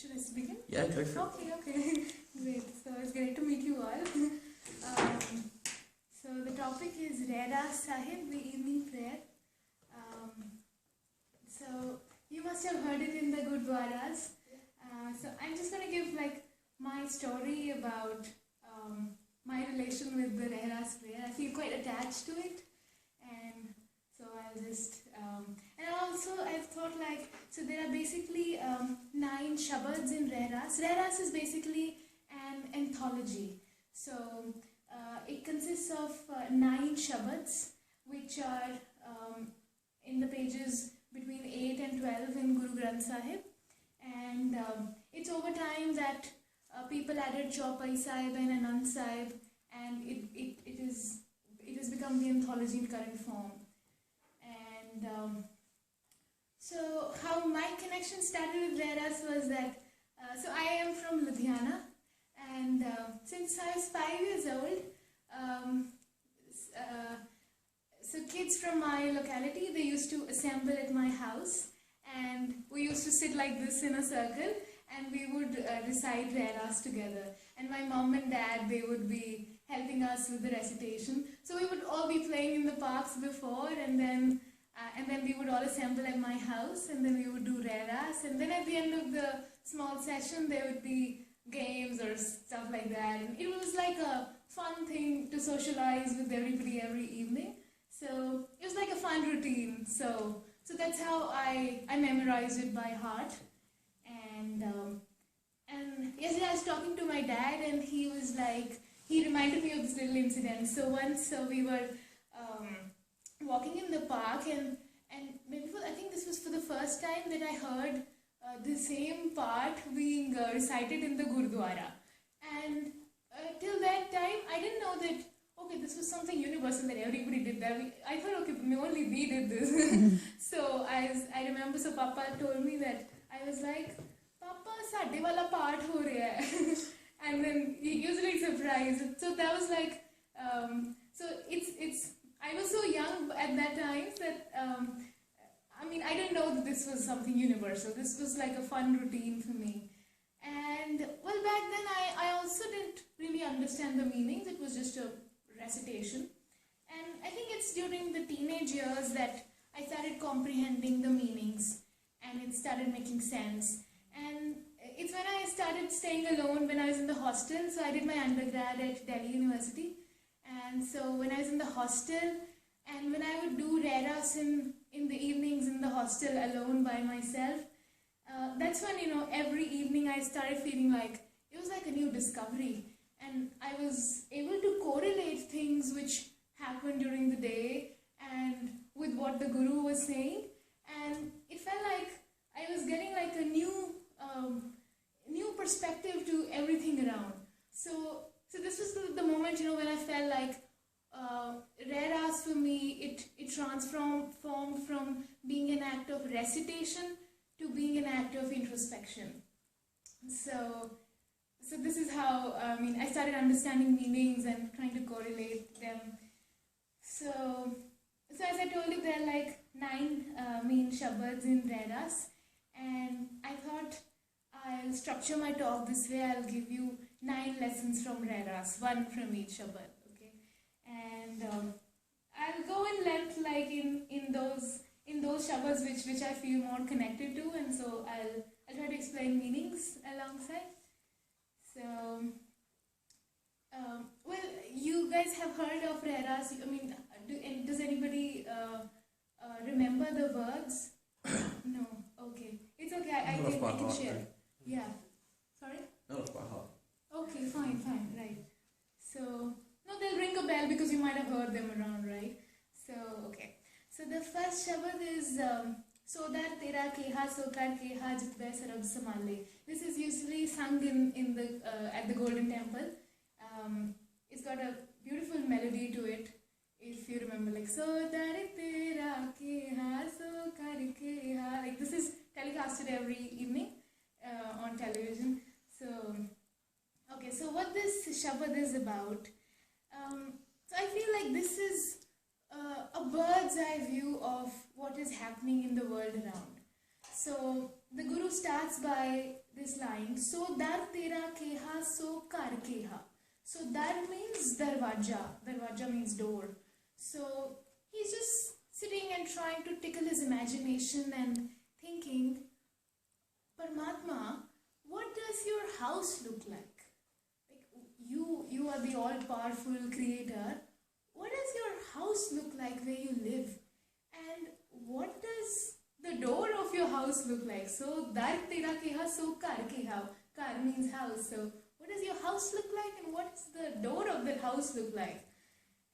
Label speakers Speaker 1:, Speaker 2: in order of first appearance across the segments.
Speaker 1: Should I begin?
Speaker 2: Yeah, go for it.
Speaker 1: Okay. Great. So it's great to meet you all. So the topic is Rahras Sahib, the evening prayer. So you must have heard it in the Gurdwaras. So I'm just going to give my story about my relation with the Rahras prayer. I feel quite attached to it, and so I'll just and also I've thought so there are basically 9 shabads in Rahras. Rahras is basically an anthology. So it consists of 9 shabads, which are in the pages between 8 and 12 in Guru Granth Sahib, and it's over time that people added Chaupai Sahib and Anand Sahib, and it has become the anthology in current form. And so how my connection started with Rahras was that so I am from Ludhiana, and since I was 5 years old, so kids from my locality, they used to assemble at my house, and we used to sit like this in a circle, and we would recite Rahras together. And my mom and dad, they would be helping us with the recitation. So we would all be playing in the parks before, and then we would all assemble at my house, and then we would do Rahras. And then at the end of the small session, there would be games or stuff like that. And it was like a fun thing to socialize with everybody every evening. So it was like a fun routine. So that's how I memorized it by heart. And yesterday I was talking to my dad, and he was like, he reminded me of this little incident. So once we were walking in the park, and I think this was for the first time that I heard the same part being recited in the Gurdwara. And till that time, I didn't know that, okay, this was something universal, that everybody did that. I thought, okay, only we did this. So I remember, so Papa told me that, I was like, Papa, sade wala part ho raha hai. And then he was like surprised. So that was like, so it's, I was so young at that time that, I didn't know that this was something universal. This was like a fun routine for me. And well, back then I also didn't really understand the meanings. It was just a recitation. And I think it's during the teenage years that I started comprehending the meanings, and it started making sense. And it's when I started staying alone when I was in the hostel. So I did my undergrad at Delhi University. And so when I was in the hostel, and when I would do Rahras in the evenings in the hostel alone by myself, that's when, every evening I started feeling like it was like a new discovery. And I was able to correlate things which happened during the day and with what the Guru was saying. And it felt like I was getting like a new perspective to everything around. So this was the moment, when I felt like Rahras for me, it transformed from being an act of recitation to being an act of introspection. So this is how, I started understanding meanings and trying to correlate them. So as I told you, there are like 9 main shabads in Rahras, and I thought I'll structure my talk this way. I'll give you 9 lessons from Rahras, 1 from each shabad, okay? And I'll go in length like in those shabads which I feel more connected to, and so I'll try to explain meanings alongside. So, well, you guys have heard of Rahras. Does anybody remember the words? No. Okay. It's okay. I can share. Yeah. Sorry?
Speaker 2: No, it's by heart.
Speaker 1: Okay, fine, right. So, no, they'll ring a bell because you might have heard them around, right? So, okay. So the first shabad is Sodar Tera Keha Sokar Keha Jitve Sarab Samale. This is usually sung in the at the Golden Temple. It's got a beautiful melody to it. If you remember, like Sodar Tera Keha Sokar Keha. Like this is telecasted every evening on television. So, okay. So what this shabad is about? So I feel like this is a bird's eye view of what is happening in the world around. So the Guru starts by this line, So dar tera keha, so kar keha. So dar means darwaja. Darwaja means door. So he's just sitting and trying to tickle his imagination and thinking, Paramatma, what does your house look like? Like you are the all-powerful creator. What does your house look like where you live? And what does the door of your house look like? So, dar tera keha, so kar keha. Kar means house. So, what does your house look like and what does the door of that house look like?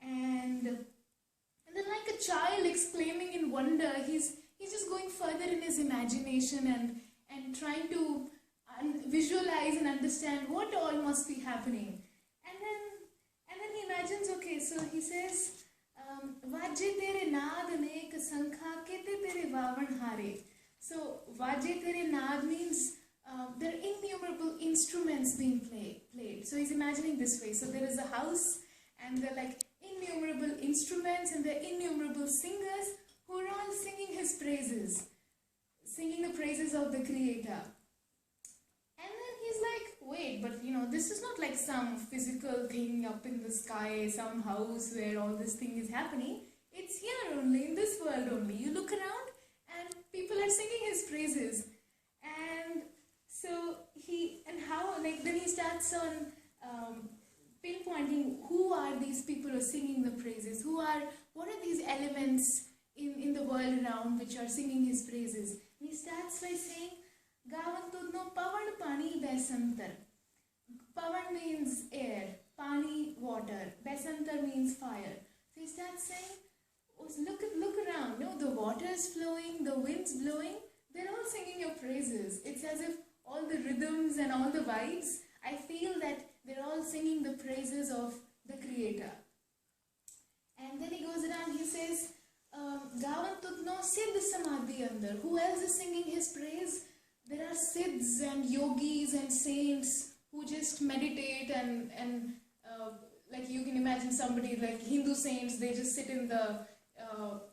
Speaker 1: And then like a child exclaiming in wonder, he's just going further in his imagination and trying to visualize and understand what all must be happening. And then he imagines, okay, so he says, Vaje tere naad anek sankha kete tere vavan hare. So Vaje tere naad means there are innumerable instruments being played. So he's imagining this way. So there is a house and there are like innumerable instruments and there are innumerable singers who are all singing his praises. Singing the praises of the Creator. And then he's like, wait, but this is not like some physical thing up in the sky, some house where all this thing is happening. It's here only, in this world only. You look around and people are singing his praises. And so then he starts on pinpointing who are these people who are singing the praises, what are these elements in the world around which are singing his praises. And he starts by saying, Gavan tudno pavan pani besantar. Pavan means air, pani water, besantar means fire. So he starts saying, oh, look around, the water is flowing, the wind's blowing, they're all singing your praises. It's as if all the rhythms and all the vibes, I feel that they're all singing the praises of the Creator. And then he goes around, he says, Gavan tudno siddh samadhi andar. Who else is singing his praise? There are siddhs and yogis and saints who just meditate and like you can imagine somebody like Hindu saints, they just sit in the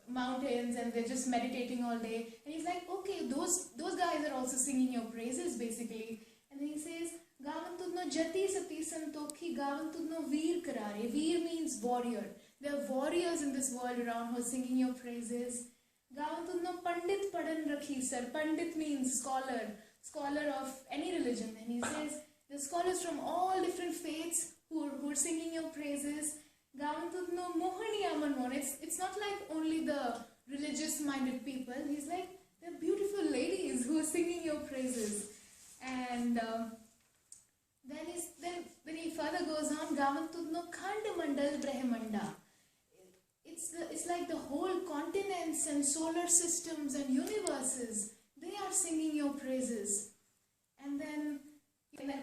Speaker 1: mountains and they're just meditating all day. And he's like, okay, those guys are also singing your praises basically. And then he says, Gavan tudno jati sati santokhi, Gavan tudno veer karare. Veer means warrior. There are warriors in this world around who are singing your praises. Gavan tudno pandit padan rakhi sir. Pandit means scholar of any religion. And he says, the scholars from all different faiths who are singing your praises. Gavan tudno mohani aman. It's not like only the religious minded people. He's like, they're beautiful ladies who are singing your praises. And then he further goes on, Gavan tudno khand mandal brahmanda. It's like the whole continents and solar systems and universes, they are singing your praises. And then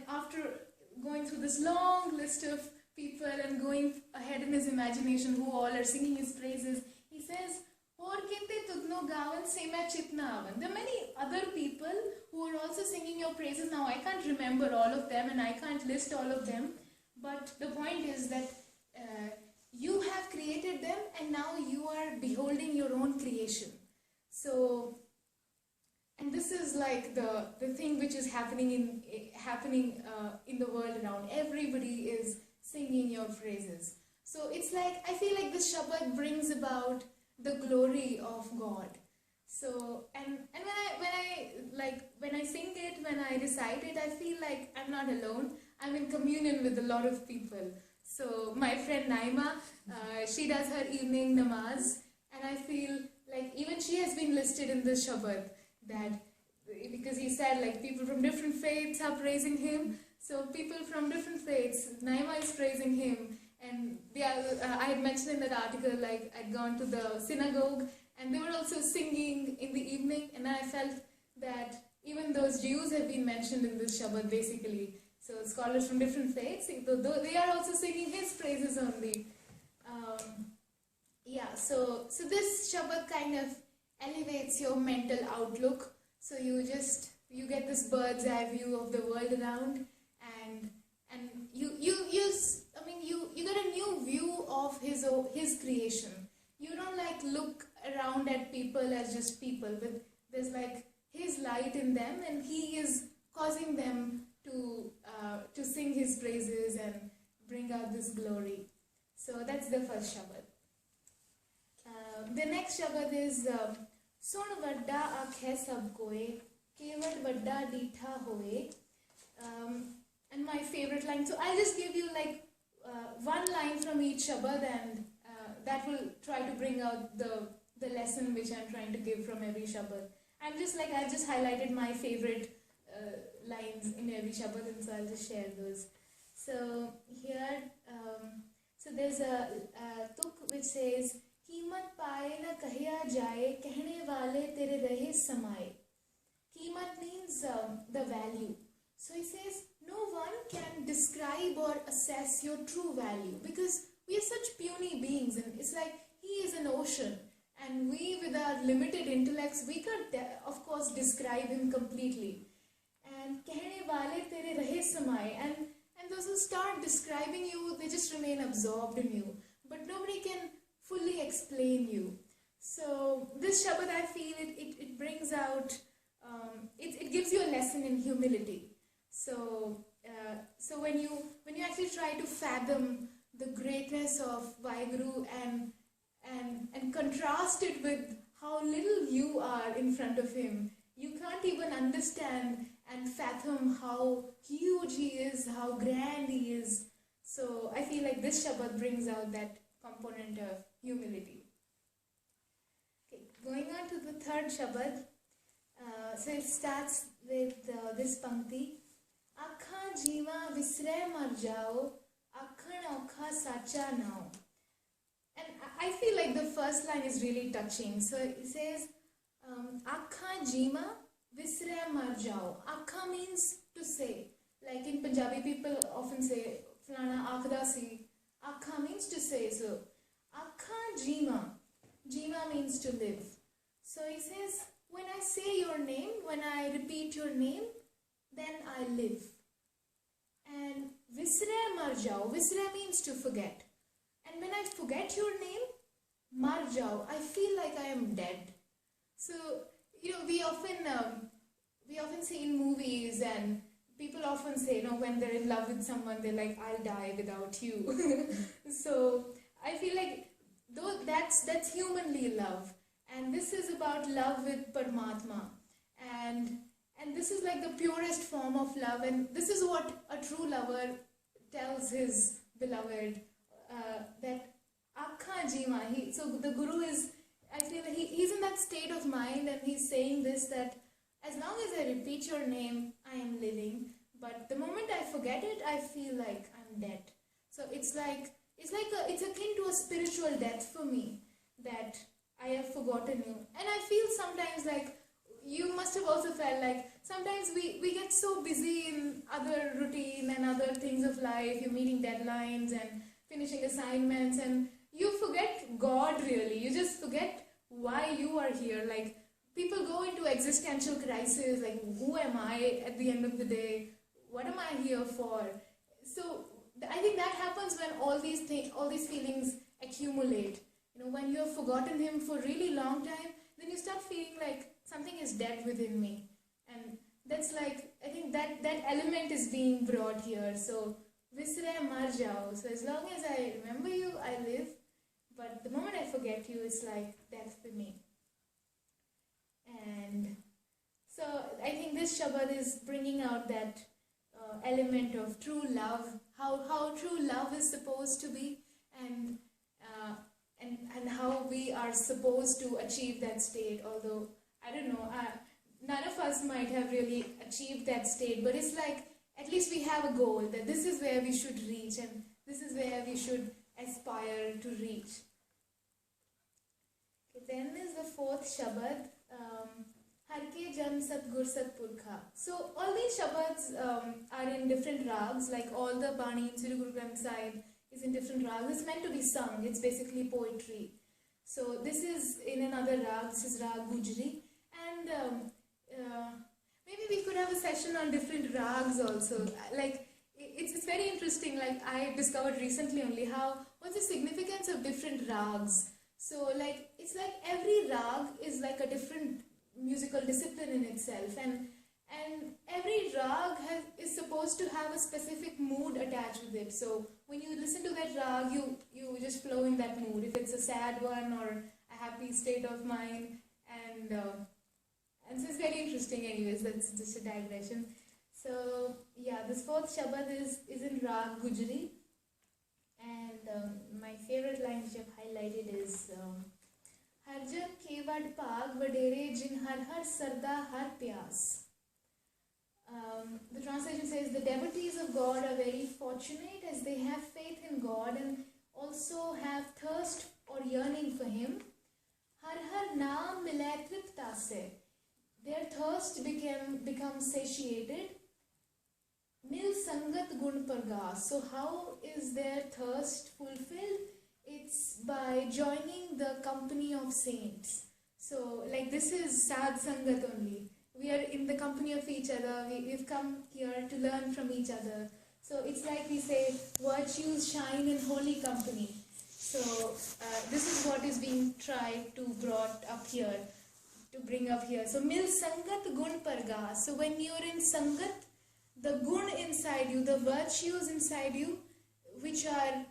Speaker 1: after going through this long list of people and going ahead in his imagination who all are singing his praises, he says, Aur kinte tudno gavan se main chitna avan. There are many other people who are also singing your praises. Now I can't remember all of them and I can't list all of them. But the point is that you have created them and now you are beholding your own creation. So, and this is like the thing which is happening in the world around. Everybody is singing your praises. So it's like, I feel like this Shabad brings about the glory of God. So, and when I sing it, when I recite it, I feel like I'm not alone. I'm in communion with a lot of people. So my friend Naima, she does her evening namaz, and I feel like even she has been listed in this Shabad, that because he said like people from different faiths are praising him. So people from different faiths, Naima is praising him. And I had mentioned in that article, like I'd gone to the synagogue and they were also singing in the evening, and I felt that even those Jews have been mentioned in this Shabad basically. So scholars from different faiths, they are also singing his praises only. So this Shabad kind of elevates your mental outlook. So you get this bird's eye view of the world around, and you get a new view of his creation. You don't like look around at people as just people, but there's like his light in them, and he is causing them to sing his praises and bring out this glory. So that's the first Shabad. The next Shabad is Sun Vadda Akhe Sab Koe, Kevad Vadda Ditha Hoe. And my favorite line, so I'll just give you like one line from each Shabad, and that will try to bring out the lesson which I'm trying to give from every Shabad. I've just highlighted my favorite lines in every Shabad, and so I'll just share those. So here, so there's a tuk which says, कीमत पाए न कहिया जाए, कहने वाले तेरे रहे समाए. कीमत means the value. So he says, no one can describe or assess your true value, because we are such puny beings, and it's like he is an ocean, and we with our limited intellects, we can't of course describe him completely. And कहने वाले तेरे रहे समाए, and those who start describing you, they just remain absorbed in you, but nobody can fully explain you. So this Shabad, I feel it brings out, it gives you a lesson in humility. So when you actually try to fathom the greatness of Vaheguru and contrast it with how little you are in front of him, you can't even understand and fathom how huge he is, how grand he is. So I feel like this Shabad brings out that component of humility. Okay, going on to the third Shabad. So it starts with this Pankti. Akha jiva visre mar jao, akhan okha sacha nao. And I feel like the first line is really touching. So it says, Akha jiva visre mar jao. Akha means to say. Like in Punjabi, people often say, Flana akhda si. Akha means to say. So, Akha jima. Jima means to live. So he says, when I say your name, when I repeat your name, then I live. And visre mar jao. Visre means to forget. And when I forget your name, mar jao, I feel like I am dead. So, we often see in movies, and people often say, when they're in love with someone, they're like, I'll die without you. So I feel like that's humanly love. And this is about love with Paramatma. And this is like the purest form of love. And this is what a true lover tells his beloved, that Akha Jima. So the Guru is, I feel like he's in that state of mind, and he's saying this, that as long as I repeat your name, I am living. But the moment I forget it, I feel like I'm dead. So it's akin to a spiritual death for me, that I have forgotten you. And I feel sometimes like, you must have also felt like, sometimes we get so busy in other routine and other things of life. You're meeting deadlines and finishing assignments, and you forget God really. You just forget why you are here. Like, people go into existential crisis, like, who am I at the end of the day? What am I here for? So I think that happens when all these feelings accumulate. When you have forgotten him for a really long time, then you start feeling like something is dead within me. And that's like, I think that element is being brought here. So, visre mar jao. So as long as I remember you, I live. But the moment I forget you, it's like death for me. And so I think this Shabad is bringing out that element of true love, how true love is supposed to be, and how we are supposed to achieve that state. Although, I don't know, none of us might have really achieved that state, but it's like, at least we have a goal, that this is where we should reach, and this is where we should aspire to reach. Okay, then is the fourth Shabad, Har ke Jan Satgur Satpurkha. So all these Shabads are in different rags, like all the Bani in Sri Guru Granth Sahib is in different rags. It's meant to be sung, it's basically poetry. So this is in another rag, this is Rag Gujri. And maybe we could have a session on different rags also. Like, it's very interesting, like I discovered recently only what's the significance of different rags. So like, it's like every rag is like a different musical discipline in itself, and every rag is supposed to have a specific mood attached with it. So when you listen to that rag, you just flow in that mood. If it's a sad one or a happy state of mind, and so it's very interesting. Anyways, that's just a digression. So yeah, this fourth Shabad is in Rag Gujri, and my favorite line which I've highlighted is Harjam Kewad Pag Vadere Jin Har Har Sarda Har Pyas. The translation says, the devotees of God are very fortunate as they have faith in God and also have thirst or yearning for Him. Har har naam milay tripta se. Their thirst becomes satiated. Mil sangat gun pargas. So how is their thirst fulfilled? It's by joining the company of saints. So like this is sad sangat only. We are in the company of each other. We've come here to learn from each other. So it's like we say, virtues shine in holy company. So this is what is being tried to bring up here. So mil sangat gun pargas. So when you're in sangat, the gun inside you, the virtues inside you, which are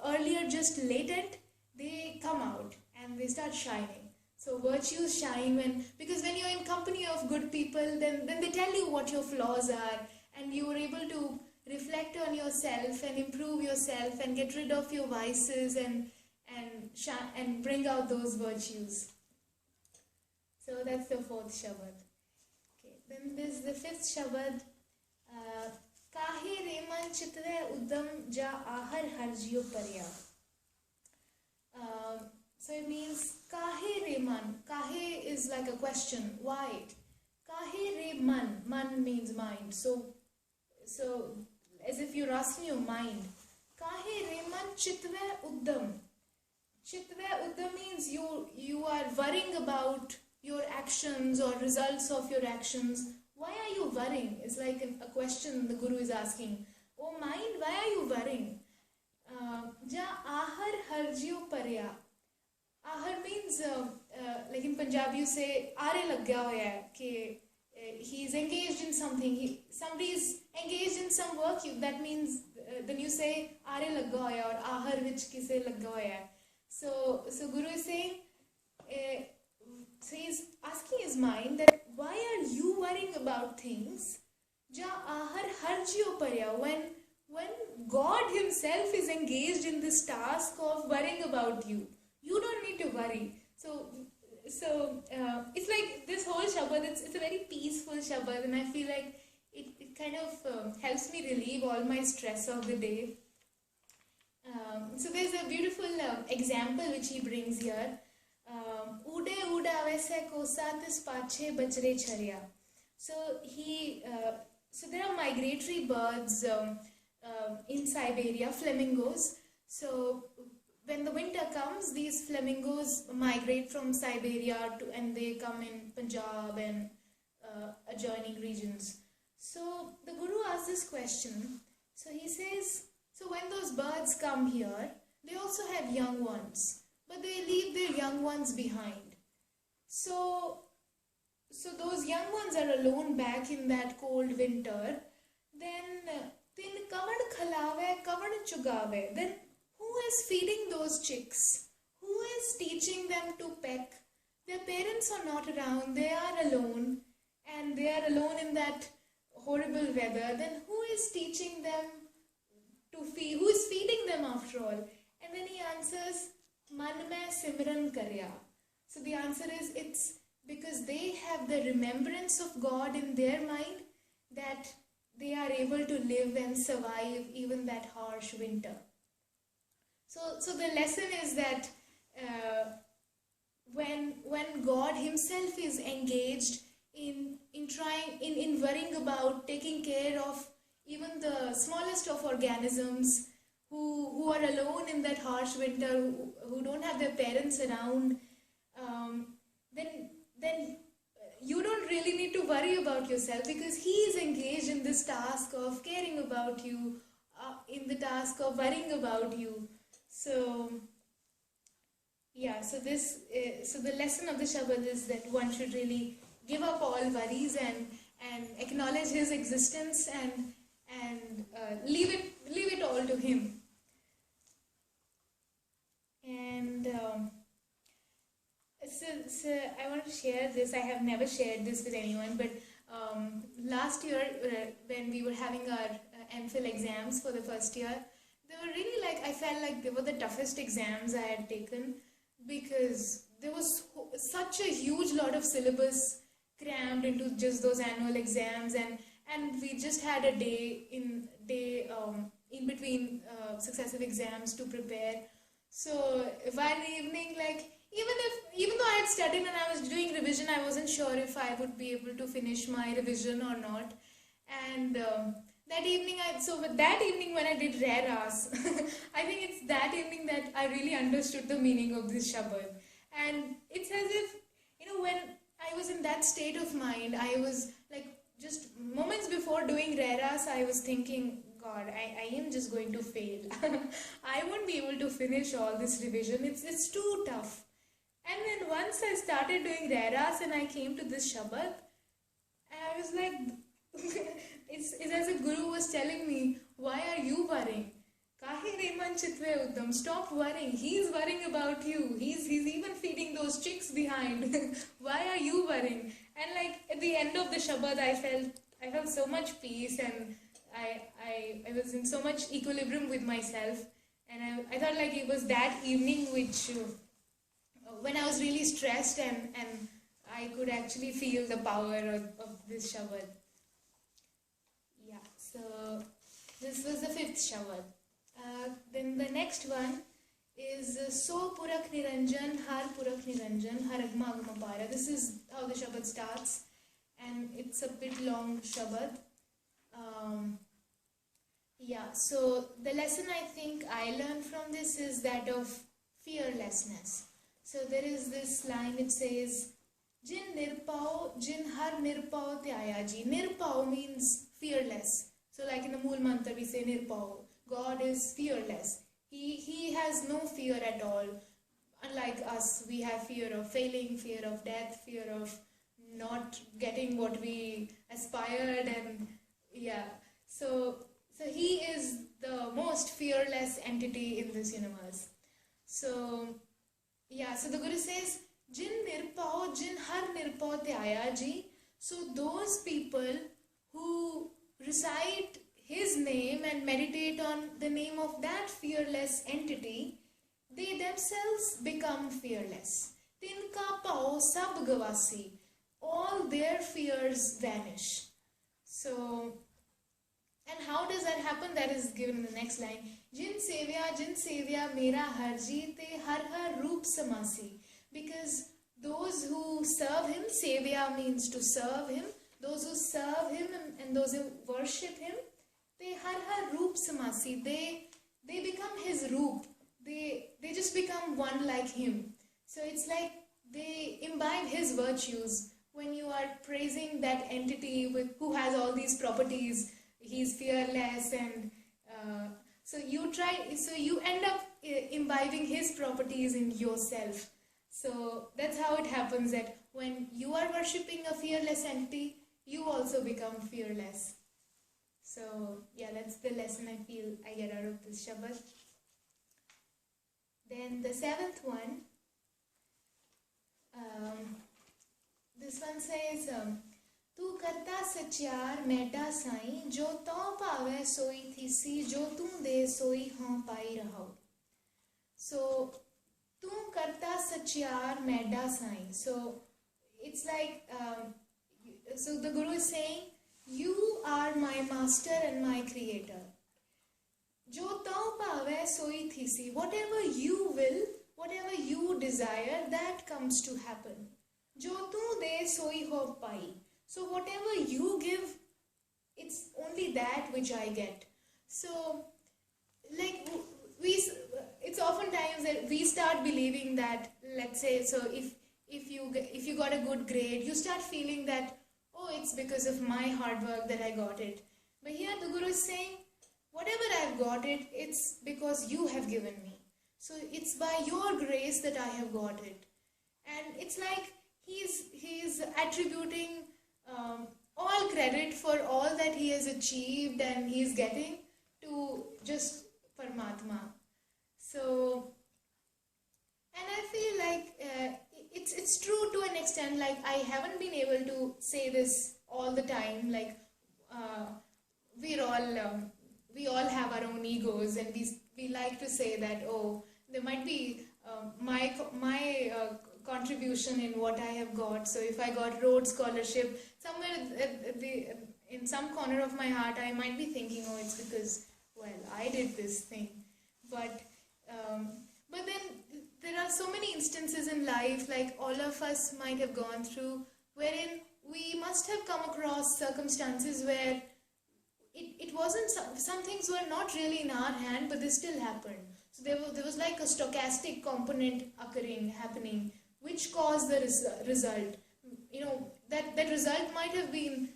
Speaker 1: earlier just latent, they come out and they start shining. So virtues shine because when you're in company of good people, then they tell you what your flaws are, and you are able to reflect on yourself and improve yourself and get rid of your vices and bring out those virtues. So that's the fourth Shabad. Okay, then there's the fifth Shabad. Kahe reman chitve uddam ja ahar harjiyo parya. So it means kahe reman. Kahe is like a question. Why? Kahe re man. Man means mind. So as if you're asking your mind. Kahe re man chitve uddam. Chitve uddam means you are worrying about your actions or results of your actions. Why are you worrying? It's like a question the Guru is asking. Oh mind, why are you worrying? Ja ahar harjiyo parya. Ahar means, like in Punjabi you say, aare lag gaya hoya hai, ki he's engaged in something, somebody is engaged in some work, that means, then you say, aare lag gaya hoya, or ahar vich kise lag gaya hoya. So Guru is saying, so he's asking his mind that, why are you worrying about things? Ja ahar harjiyo parya, when God himself is engaged in this task of worrying about you. You don't need to worry. So it's like this whole Shabad, it's a very peaceful Shabad, and I feel like it kind of helps me relieve all my stress of the day. So there's a beautiful example which he brings here. Ude udavese ko satis pache bachre charya. So so there are migratory birds in Siberia, flamingos. So when the winter comes, these flamingos migrate from Siberia and they come in Punjab and adjoining regions. So the Guru asks this question. So he says, so when those birds come here, they also have young ones, but they leave their young ones behind. So those young ones are alone back in that cold winter. Then kavad khalave, kavad chugave. Then who is feeding those chicks? Who is teaching them to peck? Their parents are not around, they are alone, and they are alone in that horrible weather. Then who is teaching them to feed? Who is feeding them after all? And then he answers, Man mein simran karya. So the answer is, it's because they have the remembrance of God in their mind that they are able to live and survive even that harsh winter. So the lesson is that when God himself is engaged in worrying about taking care of even the smallest of organisms who are alone in that harsh winter, who don't have their parents around, then you don't really need to worry about yourself, because he is engaged in this task of caring about you, in the task of worrying about you. So Yeah, so so the lesson of the Shabad is that one should really give up all worries and acknowledge his existence and leave it all to him. And so I want to share this. I have never shared this with anyone, but last year when we were having our MPhil exams for the first year, they were really like, I felt like they were the toughest exams I had taken because there was such a huge lot of syllabus crammed into just those annual exams, and we just had a in between successive exams to prepare. So one evening, like, even though I had studied and I was doing revision, I wasn't sure if I would be able to finish my revision or not. And that evening, that evening when I did Rare Ras, I think it's that evening that I really understood the meaning of this Shabad. And it's as if, when I was in that state of mind, I was like, just moments before doing Rare Ras, I was thinking, God, I am just going to fail. I won't be able to finish all this revision. It's too tough. And then once I started doing Rare Ras and I came to this Shabad, I was like, it's as if Guru was telling me, why are you worrying? Kahe reman chitve uddam. Stop worrying. He's worrying about you. He's even feeding those chicks behind. Why are you worrying? And like at the end of the Shabad, I felt so much peace, and I was in so much equilibrium with myself. And I thought like it was that evening which when I was really stressed and I could actually feel the power of this Shabad. Yeah, so this was the fifth Shabad. Then the next one is So Purak Niranjan, Har Purak Niranjan, Har Agma Agma Para. This is how the Shabad starts, and it's a bit long Shabad. Yeah, so the lesson I think I learned from this is that of fearlessness. So there is this line, it says, Jin nirpao, jin har nirpao tyayaji. Nirpao means fearless. So like in the Mool Mantra we say nirpao. God is fearless. He has no fear at all. Unlike us, we have fear of failing, fear of death, fear of not getting what we aspired, and yeah. So he is the most fearless entity in this universe. So yeah, so the Guru says, Jin nirpao, jin har nirpao tyayaji. So those people who recite his name and meditate on the name of that fearless entity, they themselves become fearless. Tinka pao sab gavasi. All their fears vanish. So, and how does that happen? That is given in the next line. Jin sevya mera harji te har har roop samasi. Because those who serve him, sevya means to serve him, those who serve him and those who worship him, they har har roop samasi. They become his roop. They just become one like him. So it's like they imbibe his virtues. When you are praising that entity who has all these properties, he's fearless, and so you end up imbibing his properties in yourself. So that's how it happens, that when you are worshipping a fearless entity, you also become fearless. So yeah, that's the lesson I feel I get out of this Shabad. Then the seventh one, this one says, Tu karta satyar meta sai, jo to pave soi thisi, jo tu de soi hon pai rahau. So, tu karta satyar meta sai. So, it's like, so the Guru is saying, you are my master and my creator. Jo to pave soi thisi. Whatever you will, whatever you desire, that comes to happen. Jo tu de soi ho pai. So whatever you give, it's only that which I get. So, like, it's oftentimes that we start believing that, let's say, so if you got a good grade, you start feeling that, oh, it's because of my hard work that I got it. But here the Guru is saying, whatever I've got it, it's because you have given me. So it's by your grace that I have got it. And it's like he's attributing all credit for all that he has achieved and he's getting to just Paramatma. So, and I feel like it's true to an extent. Like, I haven't been able to say this all the time. Like, uh, we're all we all have our own egos, and we like to say that, oh, there might be my contribution in what I have got. So if I got Rhodes Scholarship, somewhere in some corner of my heart, I might be thinking, oh, it's because, well, I did this thing. But but then there are so many instances in life, like all of us might have gone through, wherein we must have come across circumstances where it wasn't, some things were not really in our hand, but they still happened. So there was like a stochastic component happening, which caused the result. You know, that result might have been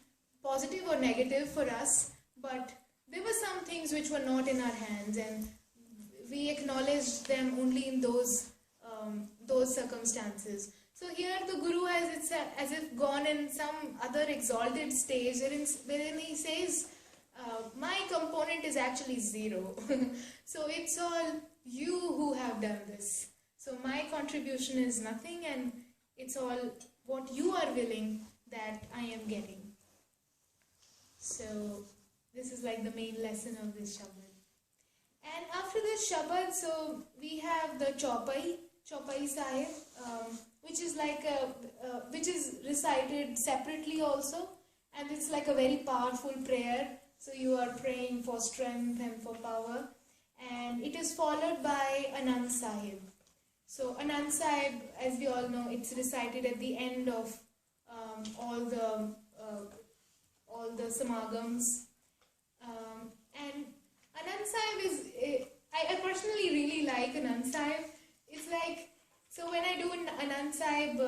Speaker 1: positive or negative for us, but there were some things which were not in our hands, and we acknowledged them only in those circumstances. So here the Guru has as if gone in some other exalted stage wherein he says, my component is actually zero. So it's all you who have done this. So my contribution is nothing, and it's all what you are willing that I am getting. So this is like the main lesson of this Shabad. And after this Shabad, so we have the Chaupai Sahib, which is like which is recited separately also, and it's like a very powerful prayer. So you are praying for strength and for power, and it is followed by Anand Sahib. So Anand Sahib, as we all know, it's recited at the end of all the samagams, and Anand Sahib is, I personally really like Anand Sahib. It's like, so when I do an Anand Sahib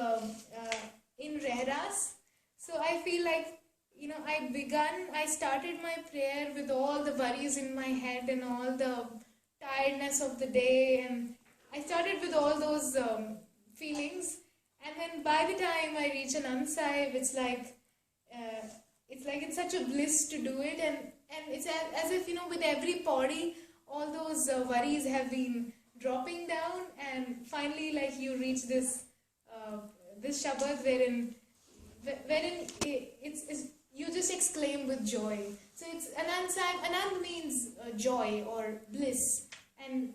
Speaker 1: in Rehras, so I feel like, you know, I started my prayer with all the worries in my head and all the tiredness of the day, and I started with all those feelings, and then by the time I reach Anand Sahib, it's like it's such a bliss to do it, and it's as if, you know, with every pauri, all those worries have been dropping down, and finally, like, you reach this this Shabad wherein it's you just exclaim with joy. So it's Anand Sahib. Anand means joy or bliss, and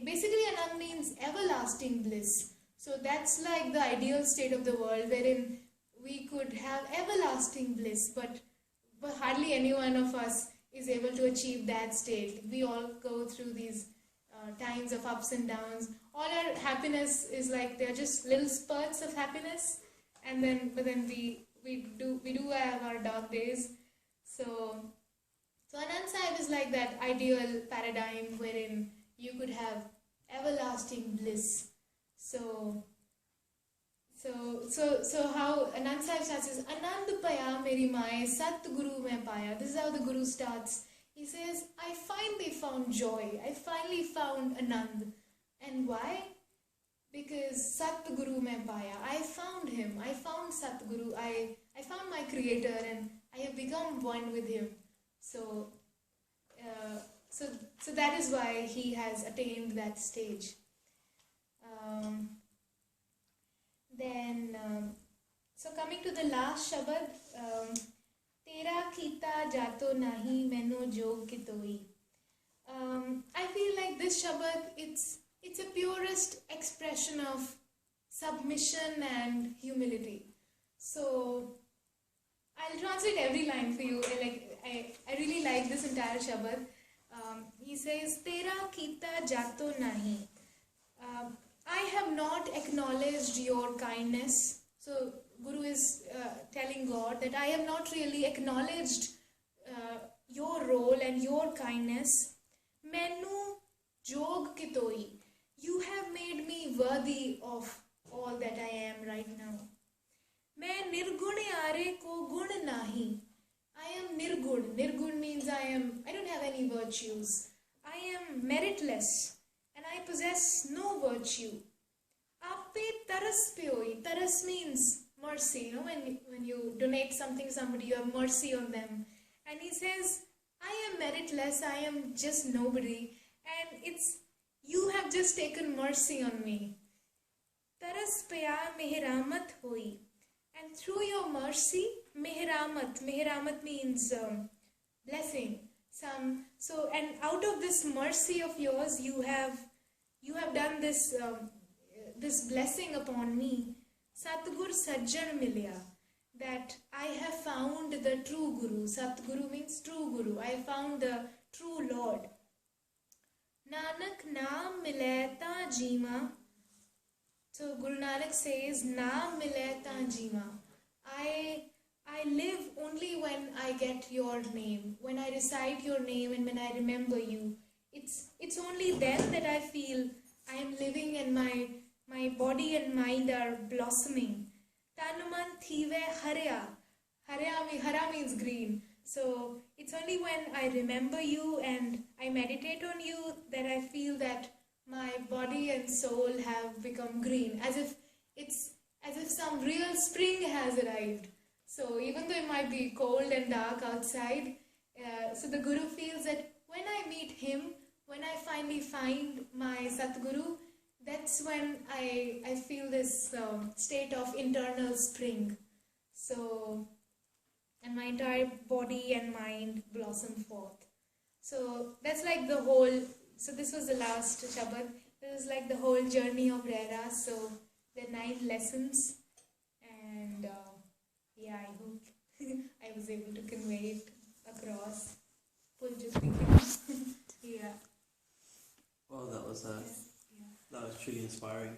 Speaker 1: basically Anand means everlasting bliss. So that's like the ideal state of the world, wherein we could have everlasting bliss, but hardly any one of us is able to achieve that state. We all go through these times of ups and downs. All our happiness is like, they're just little spurts of happiness, and then we do have our dark days. So Anand Sahib is like that ideal paradigm wherein you could have everlasting bliss. So how Anand Sahib starts is, Anand paya meri maaye, Sat Guru mein paya. This is how the Guru starts. He says, I finally found joy. I finally found Anand. And why? Because Sat Guru mein paya. I found him. I found Sat Guru. I found my creator, and I have become one with him. So that is why he has attained that stage. So coming to the last Shabad, Tera kita jato nahi maino jog kitoi. I feel like this Shabad, it's a purest expression of submission and humility. So I'll translate every line for you. I really like this entire Shabad. He says, Tera kita jato nahi. I have not acknowledged your kindness. So Guru is telling God that I have not really acknowledged your role and your kindness. Mainu jog kitoi. You have made me worthy of all that I am right now. Main nirgun aare ko gun nahi. I am nirgun. Nirgun means I don't have any virtues. I am meritless. And I possess no virtue. Aap pe taras pe hoi. Taras means mercy. When you donate something to somebody, you have mercy on them. And he says, I am meritless, I am just nobody, and you have just taken mercy on me. Taras paya mehramat hoi. And through your mercy, mehramat means blessing. And out of this mercy of yours, you have done this blessing upon me. Satgur Sajjan Milya, that I have found the true Guru. Satguru means true Guru. I have found the true Lord. Nanak naam mileta jima. So Guru Nanak says, naam mileta jima. I live only when I get your name, when I recite your name and when I remember you. It's only then that I feel I am living and my body and mind are blossoming. Tanuman thive harya. Hara means green. So it's only when I remember you and I meditate on you that I feel that my body and soul have become green, as if some real spring has arrived. So even though it might be cold and dark outside, so the Guru feels that when I meet him, when I finally find my Satguru, that's when I feel this state of internal spring. So, and my entire body and mind blossom forth. So that's like the whole, so this was the last Shabad. This is like the whole journey of Rera. So the 9 lessons, and yeah, I hope I was able to convey it across. Yeah.
Speaker 2: Well, that was truly inspiring.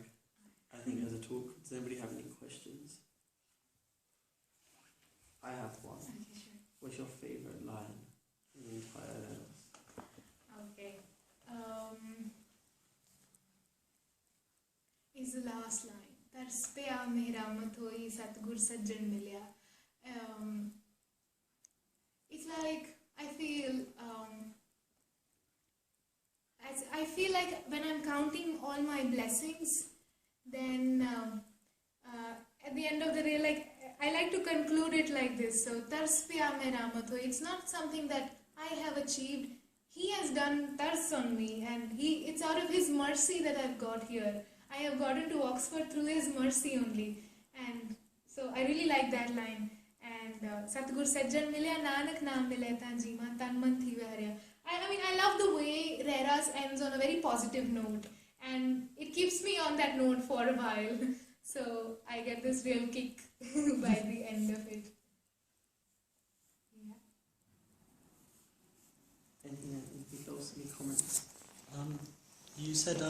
Speaker 2: I think as a talk. Does anybody have any questions? I have one.
Speaker 1: Okay, sure.
Speaker 2: What's your favourite line in the entire letter?
Speaker 1: Okay. Is the last line. Tars pe aa mehramat hoi Satgur Sajjan Milya. It's like I feel like when I'm counting all my blessings, then at the end of the day, like I like to conclude it like this. So tars pe aa mehramat hoi. It's not something that I have achieved. He has done tars on me, and it's out of his mercy that I've got here. I have gotten to Oxford through his mercy only. And so I really like that line. And Satgur Sajjan Milya Nanak Naam Mileta Jima Tan Man Thive Harya. I mean, I love the way Rehras ends on a very positive note. And it keeps me on that note for a while. So I get this real kick by the end of it. Yeah.
Speaker 2: Anything else? Any comments?
Speaker 3: You said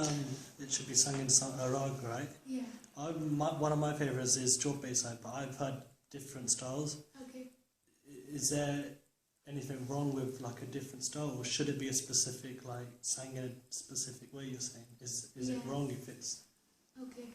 Speaker 3: it should be sung in a rag, right?
Speaker 1: Yeah.
Speaker 3: One of my favourites is Jog Bayside, but I've heard different styles.
Speaker 1: Okay.
Speaker 3: Is there anything wrong with like a different style, or should it be a specific, like sang in a specific way? You're saying is it wrong if it's
Speaker 1: Okay.